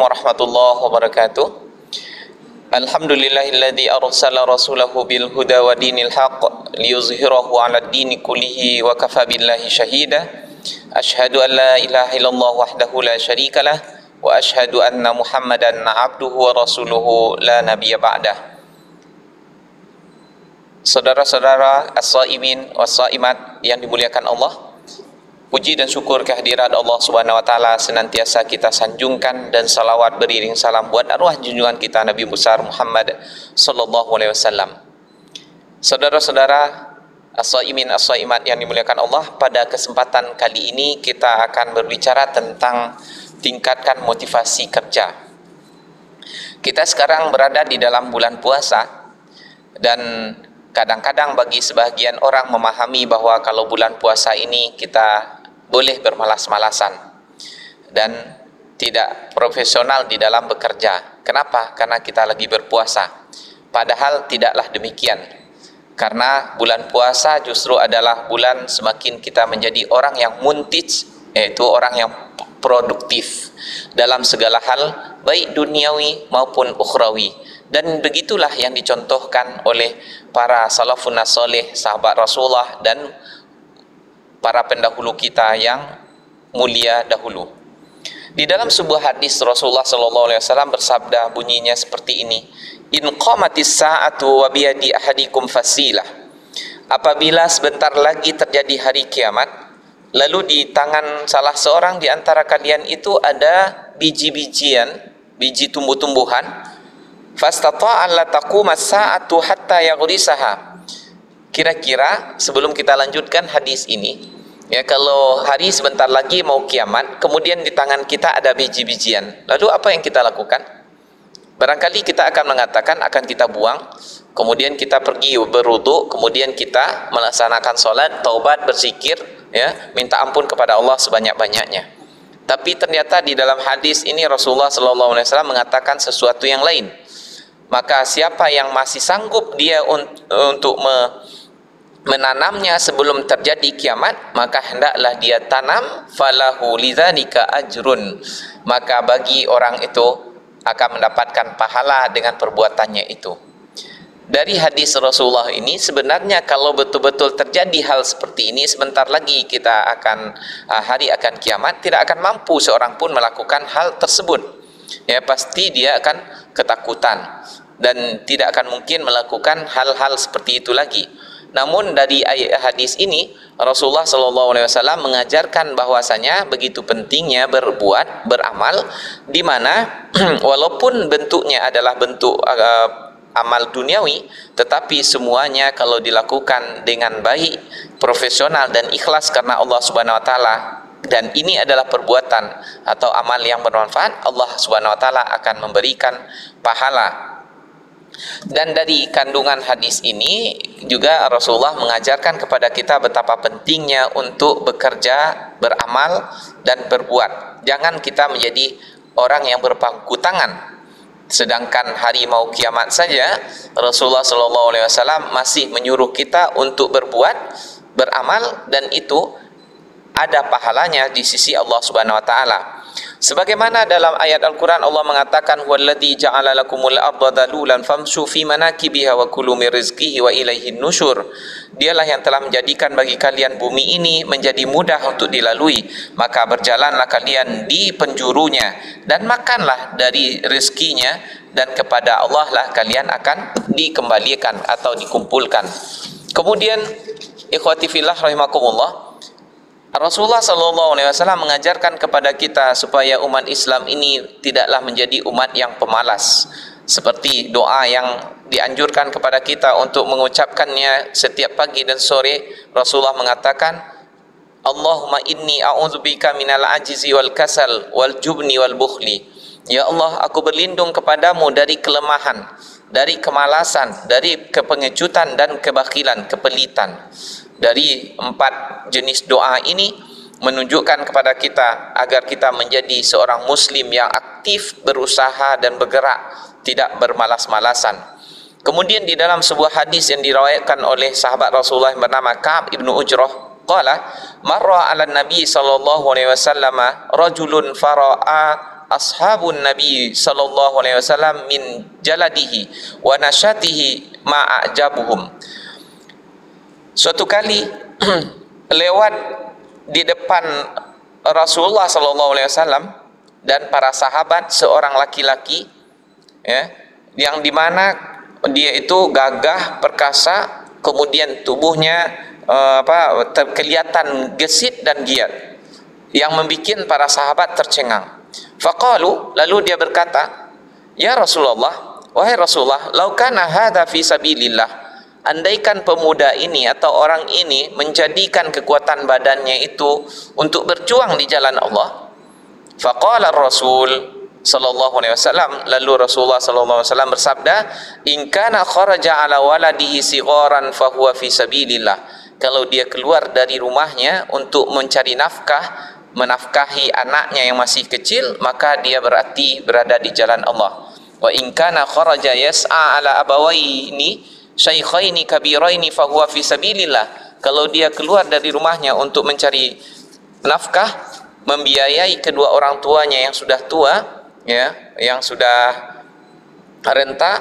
warahmatullahi wabarakatuh. Alhamdulillahilladzi arsala rasulahu bil huda wa dinil haqq liyuzhirahu 'alad dini kullihi wa kafa billahi shahida. Asyhadu an la ilaha illallah wahdahu la syarikalah wa asyhadu anna Muhammadan 'abduhu wa rasuluhu la nabiyya ba'dah. Saudara-saudara as-shaimin was-shaimat yang dimuliakan Allah, puji dan syukur kehadirat Allah Subhanahu wa taala senantiasa kita sanjungkan, dan salawat beriring salam buat arwah junjungan kita Nabi besar Muhammad sallallahu alaihi wasallam. Saudara-saudara as-shaimin as-shaimat yang dimuliakan Allah, pada kesempatan kali ini kita akan berbicara tentang tingkatkan motivasi kerja. Kita sekarang berada di dalam bulan puasa, dan kadang-kadang bagi sebahagian orang memahami bahwa kalau bulan puasa ini kita boleh bermalas-malasan dan tidak profesional di dalam bekerja. Kenapa? Karena kita lagi berpuasa. Padahal tidaklah demikian. Karena bulan puasa justru adalah bulan semakin kita menjadi orang yang muntij, yaitu orang yang produktif dalam segala hal, baik duniawi maupun ukhrawi. Dan begitulah yang dicontohkan oleh para salafun saleh, sahabat Rasulullah, dan para pendahulu kita yang mulia dahulu. Di dalam sebuah hadis Rasulullah sallallahu alaihi wasallam bersabda, bunyinya seperti ini: in qamatis sa'atu wa biyadi ahadikum fasilah. Apabila sebentar lagi terjadi hari kiamat, lalu di tangan salah seorang di antara kalian itu ada biji-bijian, biji tumbuh-tumbuhan, fastata'a la taquma as-sa'atu hatta yaghrisaha. Kira-kira sebelum kita lanjutkan hadis ini, ya, kalau hari sebentar lagi mau kiamat, kemudian di tangan kita ada biji-bijian, lalu apa yang kita lakukan? Barangkali kita akan mengatakan akan kita buang, kemudian kita pergi berwudu, kemudian kita melaksanakan sholat, taubat, berzikir, ya, minta ampun kepada Allah sebanyak-banyaknya. Tapi ternyata di dalam hadis ini Rasulullah SAW mengatakan sesuatu yang lain. Maka siapa yang masih sanggup dia untuk menanamnya sebelum terjadi kiamat, maka hendaklah dia tanam, falahu lidzalika ajrun, maka bagi orang itu akan mendapatkan pahala dengan perbuatannya itu. Dari hadis Rasulullah ini, sebenarnya kalau betul-betul terjadi hal seperti ini, sebentar lagi kita akan hari akan kiamat, tidak akan mampu seorang pun melakukan hal tersebut. Ya, pasti dia akan ketakutan dan tidak akan mungkin melakukan hal-hal seperti itu lagi. Namun dari ayat hadis ini Rasulullah SAW mengajarkan bahwasanya begitu pentingnya berbuat, beramal, di mana walaupun bentuknya adalah bentuk amal duniawi, tetapi semuanya kalau dilakukan dengan baik, profesional dan ikhlas karena Allah Subhanahu wa taala, dan ini adalah perbuatan atau amal yang bermanfaat, Allah Subhanahu wa taala akan memberikan pahala. Dan dari kandungan hadis ini juga Rasulullah mengajarkan kepada kita betapa pentingnya untuk bekerja, beramal, dan berbuat. Jangan kita menjadi orang yang berpangku tangan. Sedangkan hari mau kiamat saja Rasulullah SAW masih menyuruh kita untuk berbuat, beramal, dan itu ada pahalanya di sisi Allah Subhanahu wa taala. Sebagaimana dalam ayat Al-Quran Allah mengatakan, huwallazi ja'ala lakumul arda dalulan famshu fi manakibiha wa kulu min rizqihi wa ilaihin nusyur. Dialah yang telah menjadikan bagi kalian bumi ini menjadi mudah untuk dilalui, maka berjalanlah kalian di penjurunya dan makanlah dari rezekinya, dan kepada Allah lah kalian akan dikembalikan atau dikumpulkan. Kemudian ikhwati fillah rahimakumullah, Rasulullah SAW mengajarkan kepada kita supaya umat Islam ini tidaklah menjadi umat yang pemalas. Seperti doa yang dianjurkan kepada kita untuk mengucapkannya setiap pagi dan sore, Rasulullah mengatakan, Allahumma inni a'udzubika minal ajizi wal kasal wal jubni wal bukhli. Ya Allah, aku berlindung kepadamu dari kelemahan, dari kemalasan, dari kepengecutan dan kebakilan, kepelitan. Dari 4 jenis doa ini menunjukkan kepada kita agar kita menjadi seorang muslim yang aktif, berusaha dan bergerak, tidak bermalas-malasan. Kemudian di dalam sebuah hadis yang diriwayatkan oleh sahabat Rasulullah yang bernama Ka'ab ibnu Ujrah, qala marra 'ala nabi sallallahu alaihi wasallam rajulun fara'a ashabun Nabi sallallahu alaihi wasallam min jaladihi wa nasyatihi ma'ajabuhum. Suatu kali lewat di depan Rasulullah sallallahu alaihi wasallam dan para sahabat seorang laki-laki, ya, yang dimana dia itu gagah perkasa, kemudian tubuhnya kelihatan gesit dan giat, yang membuat para sahabat tercengang. Faqalu, lalu dia berkata, ya Rasulullah, wahai Rasulullah, lau kana hadza fi sabilillah, andaikan pemuda ini atau orang ini menjadikan kekuatan badannya itu untuk berjuang di jalan Allah. Faqala Rasul sallallahu alaihi wasallam, lalu Rasulullah sallallahu alaihi wasallam bersabda, in kana kharaja ala waladihi sigharan fa huwa fi sabilillah, kalau dia keluar dari rumahnya untuk mencari nafkah, menafkahi anaknya yang masih kecil, maka dia berarti berada di jalan Allah. Wa in kana kharaja yas'a ala abawaini syaikhaini kabiraini fa huwa fi sabilillah, kalau dia keluar dari rumahnya untuk mencari nafkah, membiayai kedua orang tuanya yang sudah tua, ya, yang sudah renta,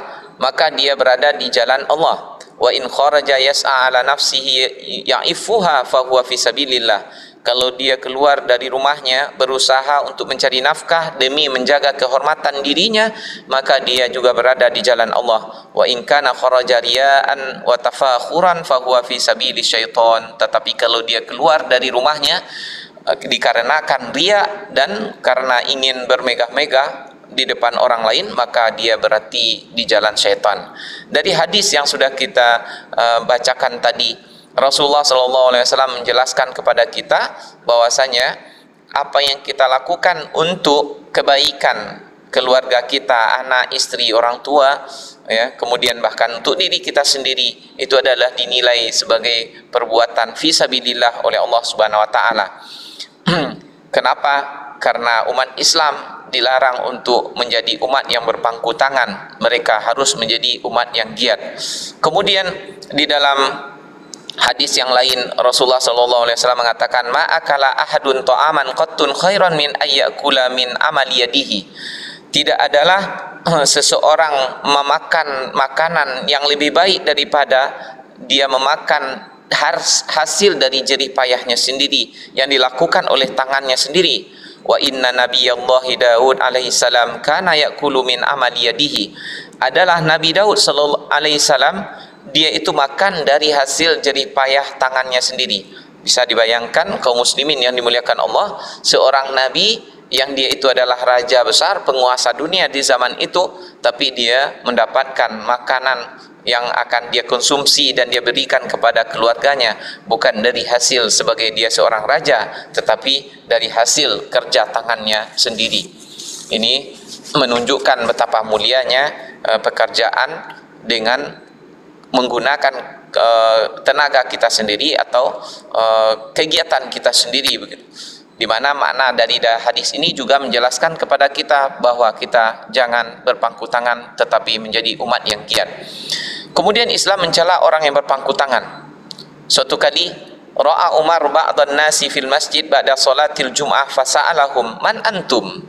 maka dia berada di jalan Allah. Wa in kharaja yas'a ala nafsihi ya'ifuha fa huwa fi sabilillah, kalau dia keluar dari rumahnya berusaha untuk mencari nafkah demi menjaga kehormatan dirinya, maka dia juga berada di jalan Allah. Wa in kana kharaja riya'an wa tafakhuran fa huwa fi sabili syaitan, tetapi kalau dia keluar dari rumahnya dikarenakan riya dan karena ingin bermegah-megah di depan orang lain, maka dia berarti di jalan syaitan. Dari hadis yang sudah kita bacakan tadi, Rasulullah SAW menjelaskan kepada kita bahwasanya apa yang kita lakukan untuk kebaikan keluarga kita, anak, istri, orang tua, ya, kemudian bahkan untuk diri kita sendiri, itu adalah dinilai sebagai perbuatan fisabilillah oleh Allah Subhanahu wa taala. Kenapa? Karena umat Islam dilarang untuk menjadi umat yang berpangku tangan. Mereka harus menjadi umat yang giat. Kemudian di dalam hadis yang lain Rasulullah SAW mengatakan, ma akala ahadun ta'aman qattun khairan min ayyakula min amali yadihi. Tidak adalah seseorang memakan makanan yang lebih baik daripada dia memakan hasil dari jerih payahnya sendiri, yang dilakukan oleh tangannya sendiri. Wa inna nabiyallahi Daud alaihi salam kana yakulu min amali yadihi. Adalah Nabi Daud sallallahu alaihi salam, dia itu makan dari hasil jerih payah tangannya sendiri. Bisa dibayangkan kaum muslimin yang dimuliakan Allah, seorang nabi yang dia itu adalah raja besar, penguasa dunia di zaman itu, tapi dia mendapatkan makanan yang akan dia konsumsi dan dia berikan kepada keluarganya bukan dari hasil sebagai dia seorang raja, tetapi dari hasil kerja tangannya sendiri. Ini menunjukkan betapa mulianya pekerjaan dengan menggunakan tenaga kita sendiri atau kegiatan kita sendiri, begitu. Di mana makna dari hadis ini juga menjelaskan kepada kita bahwa kita jangan berpangku tangan tetapi menjadi umat yang giat. Kemudian Islam mencela orang yang berpangku tangan. Suatu kali ra'a Umar ba'dhan nasi fil masjid ba'da salatil jum'ah fasa'alahum man antum.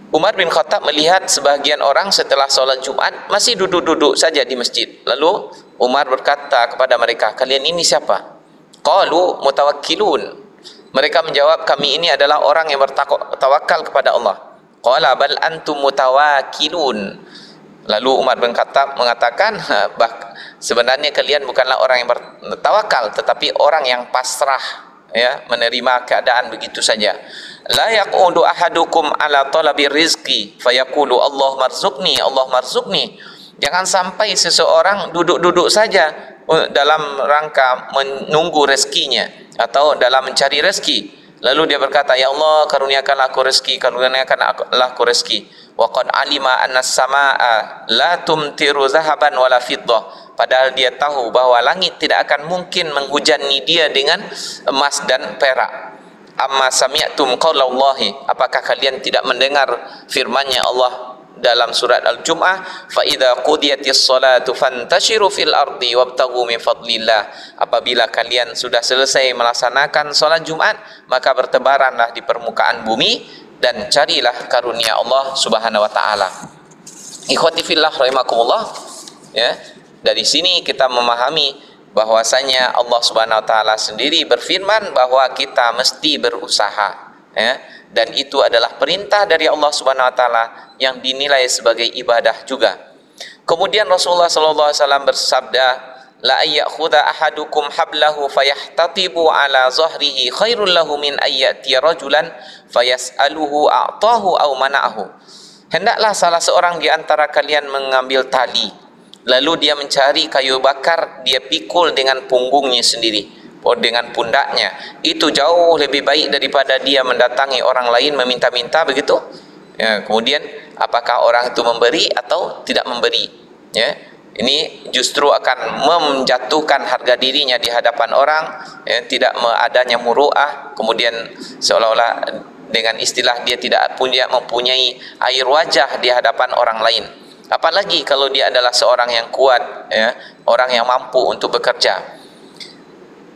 Umar bin Khattab melihat sebagian orang setelah salat Jumat masih duduk-duduk saja di masjid. Lalu Umar berkata kepada mereka, kalian ini siapa? Qalu mutawakkilun. Mereka menjawab, kami ini adalah orang yang bertawakal kepada Allah. Qala bal antum mutawakkilun. Lalu Umar bin Khattab mengatakan, sebenarnya kalian bukanlah orang yang bertawakal, tetapi orang yang pasrah, ya, menerima keadaan begitu saja. La yaqudu ahadukum ala talabi rizqi fayaqulu Allah marzuqni, Allah marzuqni. Jangan sampai seseorang duduk-duduk saja dalam rangka menunggu rezekinya atau dalam mencari rezeki, lalu dia berkata, ya Allah karuniakanlah aku rezeki, karuniakanlah aku rezeki. Wa qad alima anna as-samaa'a la tumtiru zahaban wala fiddah. Padahal dia tahu bahwa langit tidak akan mungkin menghujani dia dengan emas dan perak. Amma sami'tum qaulallahi, apakah kalian tidak mendengar firman-Nya Allah dalam surat Al-Jum'ah, fa idza qudiyatis salatu fantashiru fil ardi wabtaghu min fadlillah. Apabila kalian sudah selesai melaksanakan salat Jumat, maka bertebaranlah di permukaan bumi dan carilah karunia Allah Subhanahu wa taala. Ikhwati fillah rahimakumullah, ya. Dari sini kita memahami bahwasanya Allah Subhanahu wa taala sendiri berfirman bahwa kita mesti berusaha, ya. Dan itu adalah perintah dari Allah Subhanahu wa taala yang dinilai sebagai ibadah juga. Kemudian Rasulullah sallallahu alaihi wasallam bersabda, la ayakhudha ahadukum hablahu fayahtatibu ala zahrihi khairul lahu min ayyati rajulan fayas'aluhu a'tahu aw mana'ahu. Hendaklah salah seorang di antara kalian mengambil tali, lalu dia mencari kayu bakar, dia pikul dengan punggungnya sendiri, dengan pundaknya. Itu jauh lebih baik daripada dia mendatangi orang lain meminta-minta, begitu. Ya, kemudian apakah orang itu memberi atau tidak memberi, ya. Ini justru akan menjatuhkan harga dirinya di hadapan orang, ya, tidak adanya muru'ah, kemudian seolah-olah dengan istilah dia tidak mempunyai air wajah di hadapan orang lain. Apalagi kalau dia adalah seorang yang kuat, ya, orang yang mampu untuk bekerja.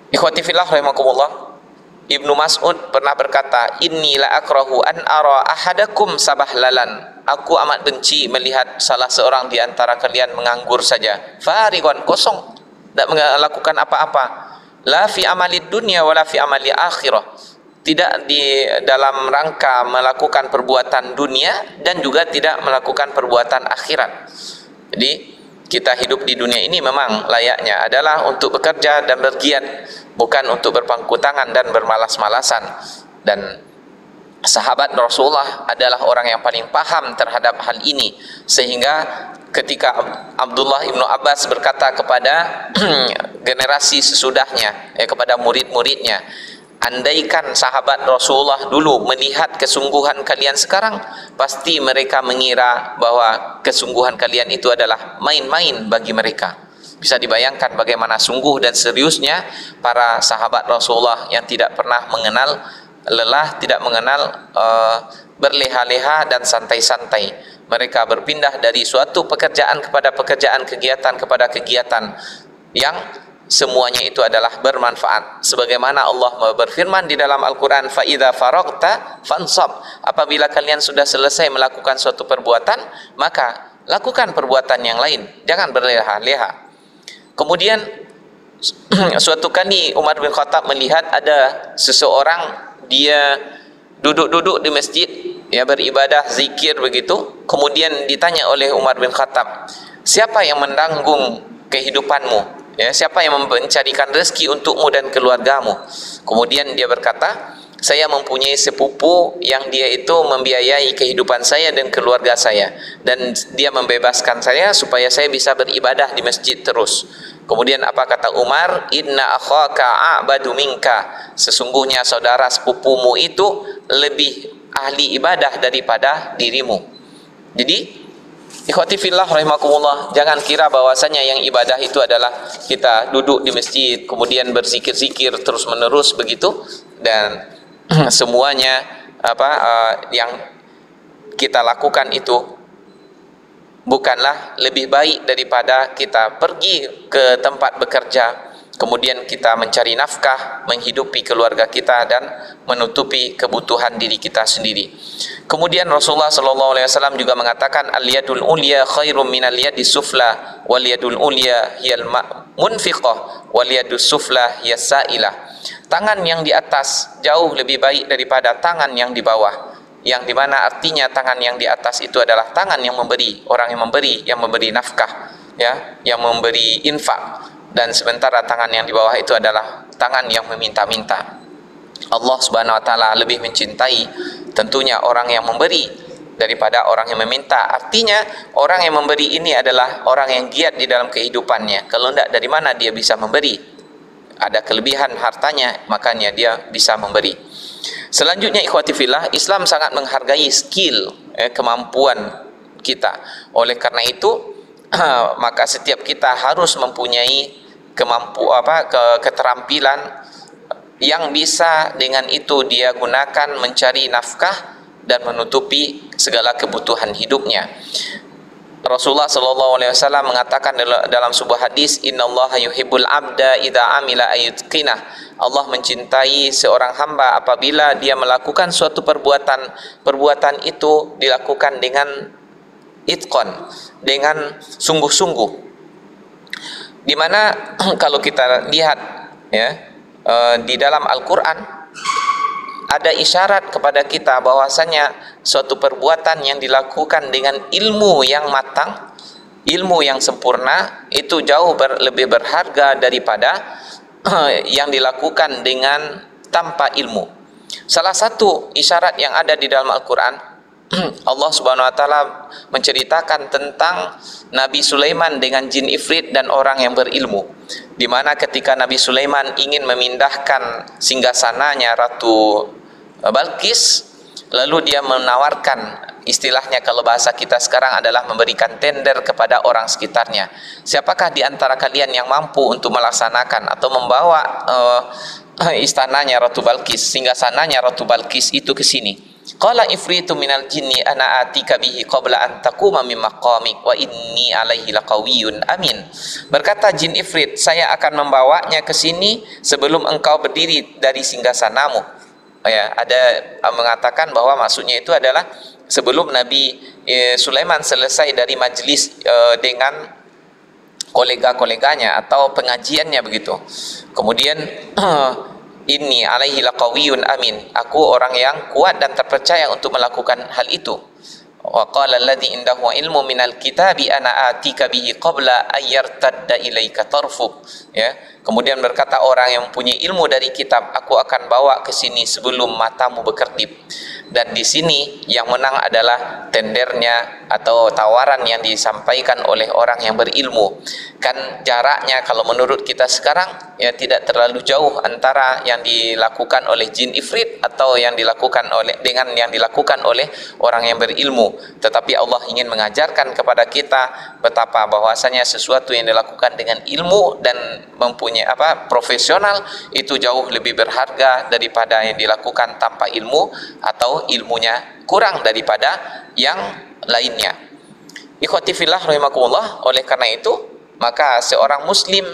Ikhwati fillah rahimakumullah, Ibnu Mas'ud pernah berkata, inni la akrahu an ara ahadakum sabahlalan. Aku amat benci melihat salah seorang di antara kalian menganggur saja, farigon, kosong, tidak melakukan apa-apa. La fi amalid dunya wala fi amali akhirah. Tidak di dalam rangka melakukan perbuatan dunia dan juga tidak melakukan perbuatan akhirat. Jadi kita hidup di dunia ini memang layaknya adalah untuk bekerja dan bergiat, bukan untuk berpangku tangan dan bermalas-malasan. Dan sahabat Rasulullah adalah orang yang paling paham terhadap hal ini, sehingga ketika Abdullah ibnu Abbas berkata kepada generasi sesudahnya, kepada murid-muridnya, andaikan sahabat Rasulullah dulu melihat kesungguhan kalian sekarang, pasti mereka mengira bahwa kesungguhan kalian itu adalah main-main bagi mereka. Bisa dibayangkan bagaimana sungguh dan seriusnya para sahabat Rasulullah yang tidak pernah mengenal lelah, tidak mengenal berleha-leha dan santai-santai. Mereka berpindah dari suatu pekerjaan kepada pekerjaan, kegiatan kepada kegiatan yang semuanya itu adalah bermanfaat. Sebagaimana Allah berfirman di dalam Al-Quran, fa idza faragta fansab. Apabila kalian sudah selesai melakukan suatu perbuatan, maka lakukan perbuatan yang lain, jangan berleha-leha. Kemudian suatu kali Umar bin Khattab melihat ada seseorang, dia duduk-duduk di masjid, ya, beribadah, zikir begitu. Kemudian ditanya oleh Umar bin Khattab, siapa yang menanggung kehidupanmu? Ya, siapa yang mencarikan rezeki untukmu dan keluargamu? Kemudian dia berkata, saya mempunyai sepupu yang dia itu membiayai kehidupan saya dan keluarga saya, dan dia membebaskan saya supaya saya bisa beribadah di masjid terus. Kemudian apa kata Umar? Inna akhaka a'badu minka. Sesungguhnya saudara sepupumu itu lebih ahli ibadah daripada dirimu. Jadi ikhwati fillah rahimakumullah, jangan kira bahwasanya yang ibadah itu adalah kita duduk di masjid kemudian berzikir-zikir terus menerus begitu, dan semuanya yang kita lakukan itu bukanlah lebih baik daripada kita pergi ke tempat bekerja, kemudian kita mencari nafkah, menghidupi keluarga kita dan menutupi kebutuhan diri kita sendiri. Kemudian Rasulullah SAW juga mengatakan, al-yadul ulya khairum minal yadis sufla, wal yadul ulya hiyal munfiqah, wal yadus sufla hiyas sa'ilah. Tangan yang di atas jauh lebih baik daripada tangan yang di bawah, yang dimana artinya tangan yang di atas itu adalah tangan yang memberi, orang yang memberi nafkah, ya, yang memberi infak. Dan sementara tangan yang di bawah itu adalah tangan yang meminta-minta. Allah Subhanahu wa taala lebih mencintai tentunya orang yang memberi daripada orang yang meminta. Artinya orang yang memberi ini adalah orang yang giat di dalam kehidupannya. Kalau tidak, dari mana dia bisa memberi? Ada kelebihan hartanya, makanya dia bisa memberi. Selanjutnya ikhwati fillah, Islam sangat menghargai skill, kemampuan kita. Oleh karena itu maka setiap kita harus mempunyai keterampilan yang bisa dengan itu dia gunakan mencari nafkah dan menutupi segala kebutuhan hidupnya. Rasulullah sallallahu alaihi wasallam mengatakan dalam sebuah hadis, innallaha yuhibbul abda idza amila ayutqinah. Allah mencintai seorang hamba apabila dia melakukan suatu perbuatan itu dilakukan dengan itqan, dengan sungguh-sungguh. Di mana kalau kita lihat ya di dalam Al-Qur'an ada isyarat kepada kita bahwasanya suatu perbuatan yang dilakukan dengan ilmu yang matang, ilmu yang sempurna, itu jauh lebih berharga daripada yang dilakukan dengan tanpa ilmu. Salah satu isyarat yang ada di dalam Al-Quran, Allah Subhanahu wa Ta'ala menceritakan tentang Nabi Sulaiman dengan jin ifrit dan orang yang berilmu, di mana ketika Nabi Sulaiman ingin memindahkan singgasananya Ratu Balkis, lalu dia menawarkan, istilahnya kalau bahasa kita sekarang adalah memberikan tender kepada orang sekitarnya, siapakah di antara kalian yang mampu untuk melaksanakan atau membawa istananya Ratu Balkis, singgasananya Ratu Balkis itu ke sini. Qala ifritu minal jinni ana atika bihi qabla an taquma min maqamik wa inni alaihi laqawiyyun amin. Berkata jin ifrit, saya akan membawanya ke sini sebelum engkau berdiri dari singgasanamu. Ya, ada mengatakan bahwa maksudnya itu adalah sebelum Nabi Sulaiman selesai dari majlis dengan kolega-koleganya atau pengajiannya begitu. Kemudian inni alaihi laqawiyyun amin, aku orang yang kuat dan terpercaya untuk melakukan hal itu. Wa qala alladhi indahu ilmu minal kitabi ana atika bihi qabla ayyartadda ilaika tarfuk. Ya, kemudian berkata orang yang mempunyai ilmu dari kitab, aku akan bawa ke sini sebelum matamu berkedip. Dan di sini yang menang adalah tendernya atau tawaran yang disampaikan oleh orang yang berilmu. Kan jaraknya kalau menurut kita sekarang ya tidak terlalu jauh antara yang dilakukan oleh jin ifrit atau yang dilakukan dengan yang dilakukan oleh orang yang berilmu. Tetapi Allah ingin mengajarkan kepada kita betapa bahwasanya sesuatu yang dilakukan dengan ilmu dan mempunyai profesional itu jauh lebih berharga daripada yang dilakukan tanpa ilmu atau ilmunya kurang daripada yang lainnya. Ikhwati fillah rahimakumullah, oleh karena itu maka seorang muslim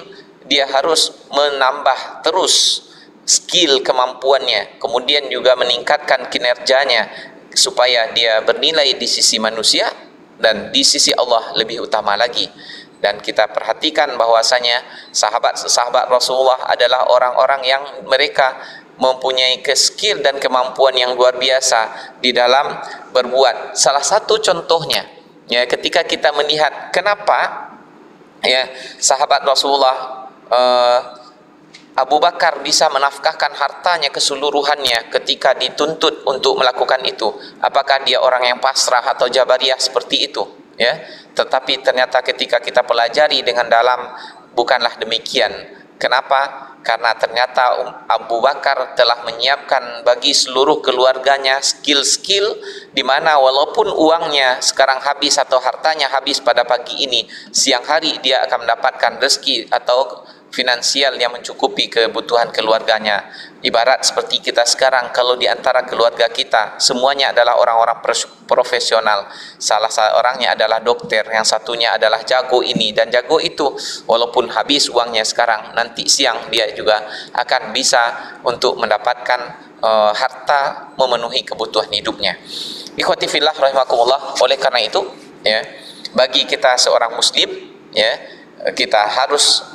dia harus menambah terus skill kemampuannya, kemudian juga meningkatkan kinerjanya supaya dia bernilai di sisi manusia dan di sisi Allah lebih utama lagi. Dan kita perhatikan bahwasanya sahabat-sahabat Rasulullah adalah orang-orang yang mereka mempunyai skill dan kemampuan yang luar biasa di dalam berbuat. Salah satu contohnya ya, ketika kita melihat kenapa ya sahabat Rasulullah Abu Bakar bisa menafkahkan hartanya keseluruhannya ketika dituntut untuk melakukan itu. Apakah dia orang yang pasrah atau jabariyah seperti itu ya? Tetapi ternyata ketika kita pelajari dengan dalam, bukanlah demikian. Kenapa? Karena ternyata Abu Bakar telah menyiapkan bagi seluruh keluarganya skill-skill di mana walaupun uangnya sekarang habis atau hartanya habis pada pagi ini, siang hari dia akan mendapatkan rezeki atau finansial yang mencukupi kebutuhan keluarganya. Ibarat seperti kita sekarang, kalau di antara keluarga kita semuanya adalah orang-orang profesional, salah seorangnya adalah dokter, yang satunya adalah jago ini dan jago itu, walaupun habis uangnya sekarang, nanti siang dia juga akan bisa untuk mendapatkan harta memenuhi kebutuhan hidupnya. Ikhwati fillah rahimakumullah, oleh karena itu ya, bagi kita seorang muslim ya, kita harus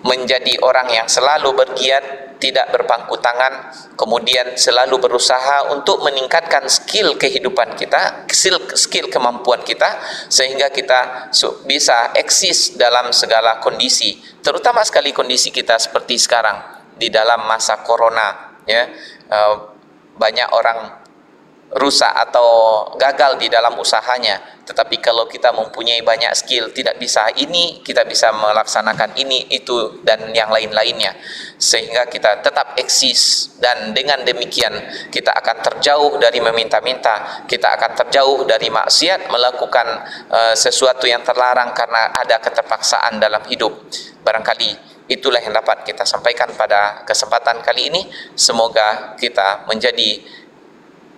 menjadi orang yang selalu bergiat, tidak berpangku tangan, kemudian selalu berusaha untuk meningkatkan skill kehidupan kita, skill kemampuan kita, sehingga kita bisa eksis dalam segala kondisi, terutama sekali kondisi kita seperti sekarang di dalam masa corona ya. Banyak orang rusak atau gagal di dalam usahanya, tetapi kalau kita mempunyai banyak skill, tidak bisa ini, kita bisa melaksanakan ini, itu dan yang lain-lainnya, sehingga kita tetap eksis. Dan dengan demikian kita akan terjauh dari meminta-minta, kita akan terjauh dari maksiat, melakukan sesuatu yang terlarang karena ada keterpaksaan dalam hidup. Barangkali itulah yang dapat kita sampaikan pada kesempatan kali ini. Semoga kita menjadi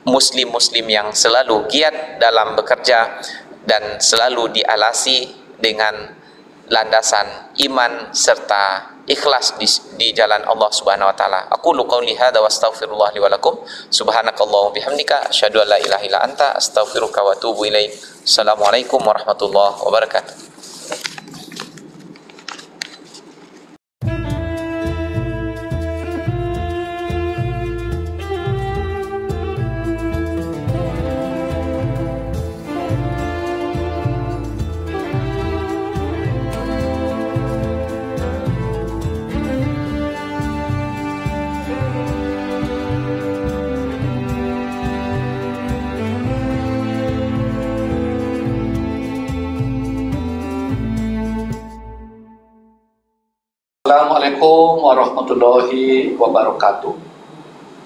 muslim-muslim yang selalu giat dalam bekerja, dan selalu dialasi dengan landasan iman serta ikhlas di jalan Allah Subhanahu wa taala. Aqulu qouli hadza wa astaghfirullah li wa lakum. Subhanakallahumma bihamdika asyhadu an la ilaha illa anta astaghfiruka wa atubu ilaik. Assalamualaikum warahmatullahi wabarakatuh. Assalamualaikum warahmatullahi wabarakatuh.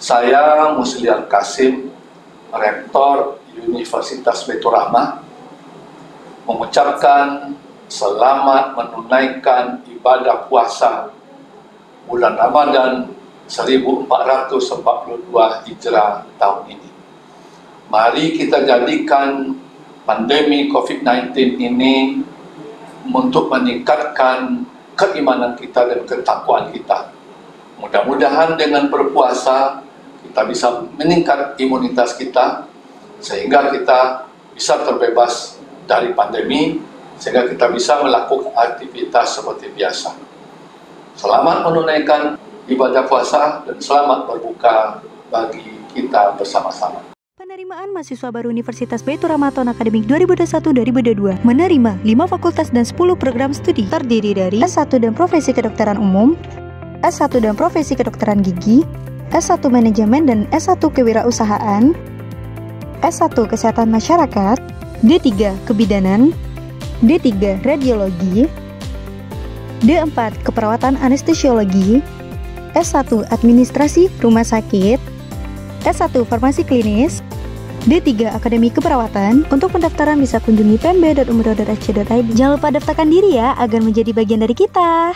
Saya Muslian Kasim, Rektor Universitas Baitur Rahmah, mengucapkan selamat menunaikan ibadah puasa bulan Ramadan 1442 Hijrah tahun ini. Mari kita jadikan pandemi COVID-19 ini untuk meningkatkan keimanan kita dan ketakwaan kita. Mudah-mudahan dengan berpuasa kita bisa meningkat imunitas kita sehingga kita bisa terbebas dari pandemi, sehingga kita bisa melakukan aktivitas seperti biasa. Selamat menunaikan ibadah puasa dan selamat berbuka bagi kita bersama-sama. Penerimaan mahasiswa baru Universitas Baitur Rahmah tahun akademik 2021-2022 menerima 5 fakultas dan 10 program studi terdiri dari S1 dan Profesi Kedokteran Umum, S1 dan Profesi Kedokteran Gigi, S1 Manajemen dan S1 Kewirausahaan, S1 Kesehatan Masyarakat, D3 Kebidanan, D3 Radiologi, D4 Keperawatan Anestesiologi, S1 Administrasi Rumah Sakit, S1 Farmasi Klinis, D3 Akademi Keperawatan. Untuk pendaftaran bisa kunjungi pmb.umroh.ac.id. Jangan lupa daftarkan diri ya, agar menjadi bagian dari kita.